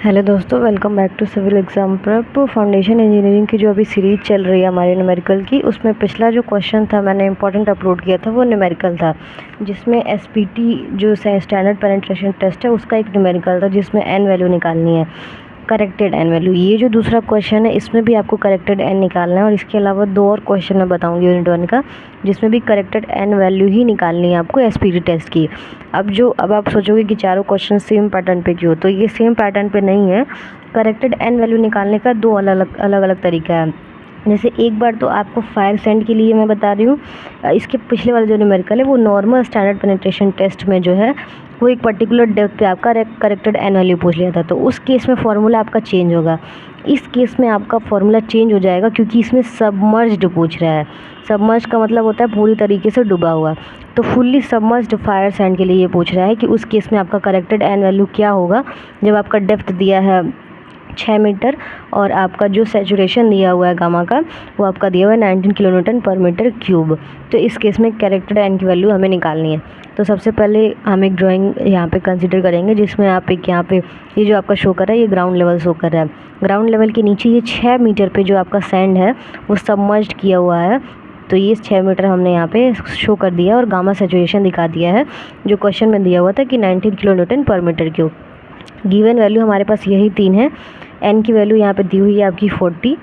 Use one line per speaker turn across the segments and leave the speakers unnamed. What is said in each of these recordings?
Hello दोस्तों, welcome back to civil exam prep. Foundation engineering की जो अभी सीरीज़ चल रही है हमारे न्यूमेरिकल की, उसमें पिछला जो क्वेश्चन था मैंने इंपॉर्टेंट अपलोड किया था वो न्यूमेरिकल था, जिसमें एसपीटी जो स्टैंडर्ड पेनिट्रेशन टेस्ट है उसका एक न्यूमेरिकल था जिसमें एन वैल्यू निकालनी है, करेक्टेड एन वैल्यू। ये जो दूसरा क्वेश्चन है इसमें भी आपको करेक्टेड एन निकालना है और इसके अलावा दो और क्वेश्चन मैं बताऊंगी यूनिट 1 का, जिसमें भी करेक्टेड एन वैल्यू ही निकालनी है आपको एसपीटी टेस्ट की। अब आप सोचोगे कि चारों क्वेश्चन सेम पैटर्न पे क्यों, तो ये सेम पैटर्न पे नहीं है। करेक्टेड एन वैल्यू निकालने का दो अलग अलग तरीका है। जैसे एक बार तो आपको फायर सेंड के लिए मैं बता रही हूँ, इसके पिछले वाला जो न्यूमेरिकल है वो नॉर्मल स्टैंडर्ड पेनिट्रेशन टेस्ट में जो है वो एक पर्टिकुलर डेप्थ पे आपका करेक्टेड एन वैल्यू पूछ लिया था, तो उस केस में फार्मूला आपका चेंज होगा। इस केस में आपका फार्मूला चेंज हो जाएगा क्योंकि इसमें सबमर्ज्ड पूछ रहा है। सबमर्ज का मतलब होता है पूरी तरीके से डूबा हुआ, तो फुल्ली सबमर्ज्ड फायर सैंड के लिए ये पूछ रहा है कि उस केस में आपका करेक्टेड एन वैल्यू क्या होगा जब आपका डेप्थ दिया है 6 मीटर और आपका जो सैचुरेशन दिया हुआ है गामा का वो आपका दिया हुआ है 19 किलो न्यूटन पर मीटर क्यूब। तो इस केस में करेक्टेड एन की वैल्यू हमें निकालनी है। तो सबसे पहले हम एक ड्राइंग यहाँ पे कंसीडर करेंगे जिसमें आप एक यहाँ पे ये जो आपका शो कर रहा है ये ग्राउंड लेवल शो कर रहा है। ग्राउंड लेवल के नीचे ये 6 मीटर पे जो आपका सैंड है वो सबमर्ज्ड किया हुआ है, तो ये 6 मीटर हमने यहाँ पे शो कर दिया और गामा सैचुरेशन दिखा दिया है जो क्वेश्चन में दिया हुआ था कि 19 किलो न्यूटन पर मीटर क्यूब। गिवन वैल्यू हमारे पास यही तीन है। एन की वैल्यू यहाँ पे दी हुई है आपकी 40,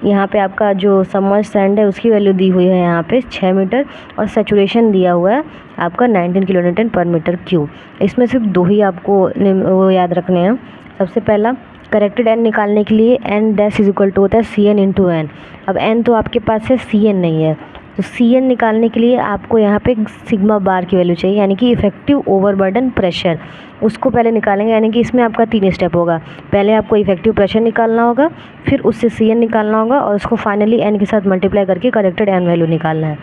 यहाँ पे आपका जो सबमर्ज सैंड है उसकी वैल्यू दी हुई है यहाँ पे 6 मीटर और सैचुरेशन दिया हुआ है आपका 19 किलो न्यूटन पर मीटर क्यूब। इसमें सिर्फ दो ही आपको वो याद रखने हैं। सबसे पहला करेक्टेड एन निकालने के लिए N dash is equal to होता है सी एन इंटू एन। अब एन तो आपके पास है, सी एन नहीं है, तो सी एन निकालने के लिए आपको यहाँ पे सिग्मा बार की वैल्यू चाहिए, यानी कि इफेक्टिव ओवरबर्डन प्रेशर। उसको पहले निकालेंगे, यानी कि इसमें आपका 3 स्टेप होगा। पहले आपको इफेक्टिव प्रेशर निकालना होगा, फिर उससे सी एन निकालना होगा और उसको फाइनली एन के साथ मल्टीप्लाई करके करेक्टेड एन वैल्यू निकालना है।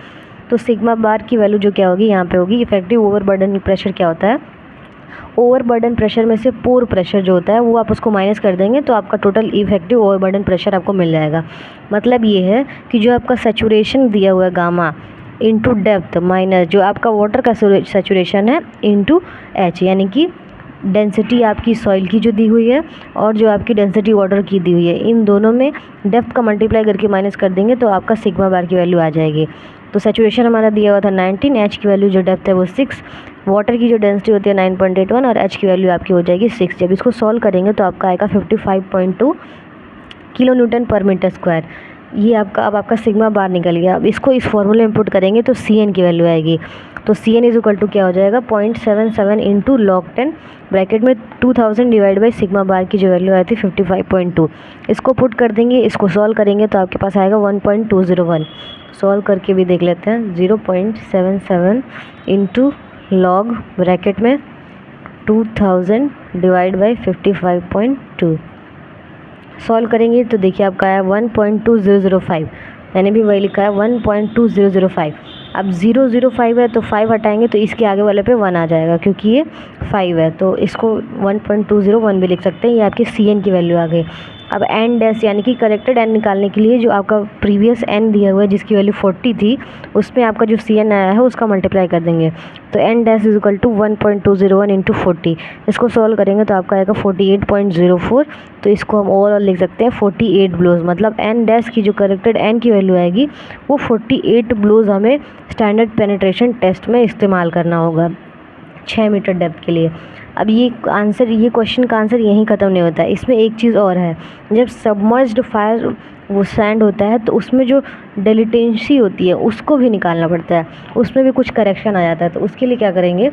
तो सिग्मा बार की वैल्यू जो क्या होगी यहाँ पे होगी, इफेक्टिव ओवरबर्डन प्रेशर क्या होता है, ओवरबर्डन प्रेशर में से पोर प्रेशर जो होता है वो आप उसको माइनस कर देंगे तो आपका टोटल इफेक्टिव ओवरबर्डन प्रेशर आपको मिल जाएगा। मतलब ये है कि जो आपका सैचुरेशन दिया हुआ है गामा इंटू डेप्थ माइनस जो आपका वाटर का सैचुरेशन है इंटू एच, यानी कि डेंसिटी आपकी सॉइल की जो दी हुई है और जो आपकी डेंसिटी वाटर की दी हुई है, इन दोनों में डेप्थ का मल्टीप्लाई करके माइनस कर देंगे तो आपका सिग्मा बार की वैल्यू आ जाएगी। तो सैचुरेशन हमारा दिया हुआ था 19, एच की वैल्यू जो डेप्थ है वो 6, वाटर की जो डेंसिटी होती है 9.81 और एच की वैल्यू आपकी हो जाएगी 6। जब इसको सॉल्व करेंगे तो आपका आएगा 55.2 किलो न्यूटन पर मीटर स्क्वायर। ये आपका अब आपका सिग्मा बार निकल गया। अब इसको इस फॉर्मूले में पुट करेंगे तो सी एन की वैल्यू आएगी। तो C N is equal to क्या हो जाएगा 0.77 इंटू लॉग 10 ब्रैकेट में 2000 डिवाइड बाई सिग्मा बार की जो वैल्यू आई थी 55.2। इसको पुट कर देंगे, इसको सॉल्व करेंगे तो आपके पास आएगा 1.201। सॉल्व करके भी देख लेते हैं। 0.77 इंटू लॉग ब्रैकेट में 2000 डिवाइड बाई 55.2 सॉल्व करेंगे तो देखिए आपका आया 1.2005, मैंने भी वही लिखा है 1.2005। अब 005 है तो 5 हटाएंगे तो इसके आगे वाले पे 1 आ जाएगा क्योंकि ये 5 है, तो इसको 1.201 भी लिख सकते हैं। ये आपकी सी एन की वैल्यू आ गई। अब एन डैश यानी कि करेक्टेड एन निकालने के लिए जो आपका प्रीवियस एन दिया हुआ है जिसकी वैल्यू 40 थी उसमें आपका जो सी एन आया है उसका मल्टीप्लाई कर देंगे। तो N dash is equal to 1.201 into 40। इसको सॉल्व करेंगे तो आपका आएगा 48.04। तो इसको हम ओवरऑल लिख सकते हैं 48 ब्लोज। मतलब एन डैश की जो करेक्टेड एन की वैल्यू आएगी वो 48 ब्लोज हमें स्टैंडर्ड पेनिट्रेशन टेस्ट में इस्तेमाल करना होगा 6 मीटर डेप्थ के लिए। अब ये क्वेश्चन का आंसर यहीं ख़त्म नहीं होता है, इसमें एक चीज़ और है। जब सबमर्ज्ड फायर वो सैंड होता है तो उसमें जो डिलिटेंसी होती है उसको भी निकालना पड़ता है, उसमें भी कुछ करेक्शन आ जाता है। तो उसके लिए क्या करेंगे,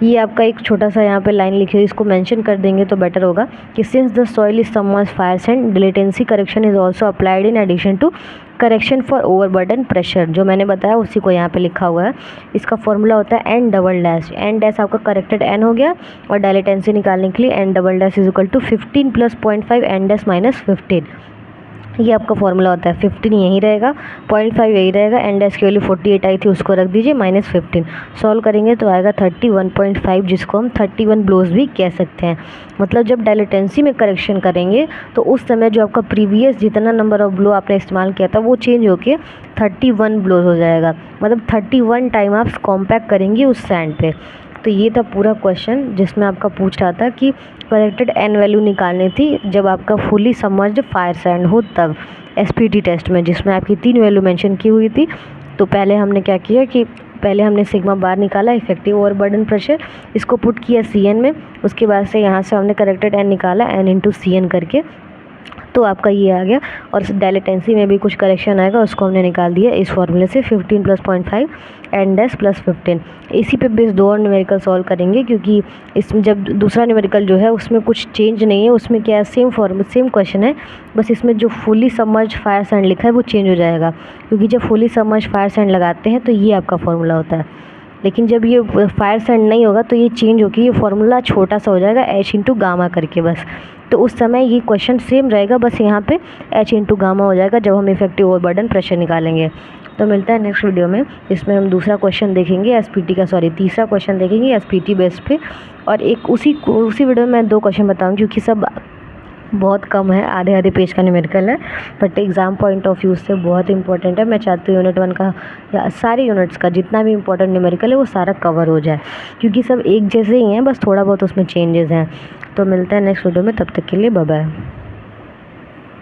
ये आपका एक छोटा सा यहाँ पे लाइन लिखी है, इसको मेंशन कर देंगे तो बेटर होगा कि since the soil is submerged fine sand dilatancy correction is also applied in addition to correction for overburden pressure. जो मैंने बताया उसी को यहाँ पे लिखा हुआ है। इसका फॉर्मूला होता है N double dash. N dash आपका करेक्टेड एन हो गया और डिलिटेंसी निकालने के लिए N double dash is equal to 15 plus 0.5 N dash minus 15। ये आपका फॉर्मूला होता है। 15 यहीं रहेगा, 0.5 यही रहेगा, एन डैश की वैल्यू 48 आई थी उसको रख दीजिए माइनस 15। सॉल्व करेंगे तो आएगा 31.5 जिसको हम 31 ब्लोज भी कह सकते हैं। मतलब जब डायलेटेंसी में करेक्शन करेंगे तो उस समय जो आपका प्रीवियस जितना नंबर ऑफ ब्लो आपने इस्तेमाल किया था वो चेंज होके 31 ब्लोज हो जाएगा। मतलब 31 टाइम आप कॉम्पैक्ट करेंगे उस सैंड पे। तो ये था पूरा क्वेश्चन जिसमें आपका पूछ रहा था कि करेक्टेड एन वैल्यू निकालनी थी जब आपका फुली सबमर्ज्ड फायर सैंड हो तब, एसपीटी टेस्ट में, जिसमें आपकी 3 वैल्यू मेंशन की हुई थी। तो पहले हमने क्या किया कि पहले हमने सिग्मा बार निकाला, इफेक्टिव ओवरबर्डन प्रेशर, इसको पुट किया CN में। उसके बाद से यहाँ से हमने करेक्टेड एन निकाला, N इंटू CN करके, तो आपका ये आ गया। और डायलेटेंसी में भी कुछ करेक्शन आएगा, उसको हमने निकाल दिया इस फॉर्मूले से, 15 + 0.5 एन डैश प्लस 15। इसी पे बेस 2 और न्यूमेरिकल सॉल्व करेंगे, क्योंकि इसमें जब दूसरा न्यूमेरिकल जो है उसमें कुछ चेंज नहीं है, उसमें क्या है, सेम क्वेश्चन है, बस इसमें जो फुली सबमर्ज्ड फायर सैंड लिखा है वो चेंज हो जाएगा, क्योंकि जब फुली सबमर्ज्ड फायर सैंड लगाते हैं तो ये आपका फॉर्मूला होता है। लेकिन जब ये फायर सैंड नहीं होगा तो ये चेंज होकर ये फार्मूला छोटा सा हो जाएगा, H इंटू गामा करके बस। तो उस समय ये क्वेश्चन सेम रहेगा, बस यहाँ पे H इंटू गामा हो जाएगा जब हम इफेक्टिव ओवरबर्डन प्रेशर निकालेंगे। तो मिलता है नेक्स्ट वीडियो में, इसमें हम दूसरा क्वेश्चन देखेंगे तीसरा क्वेश्चन देखेंगे एसपीटी बेस पे। और एक उसी वीडियो में मैं 2 क्वेश्चन बताऊँगी, क्योंकि सब बहुत कम है, आधे पेज का न्यूमेरिकल है, but exam point of view से बहुत इंपॉर्टेंट है। मैं चाहती हूँ यूनिट 1 का या सारे यूनिट्स का जितना भी इंपॉर्टेंट न्यूमेरिकल है वो सारा कवर हो जाए, क्योंकि सब एक जैसे ही हैं, बस थोड़ा बहुत उसमें चेंजेस हैं। तो मिलता है नेक्स्ट वीडियो में, तब तक के लिए बाय बाय।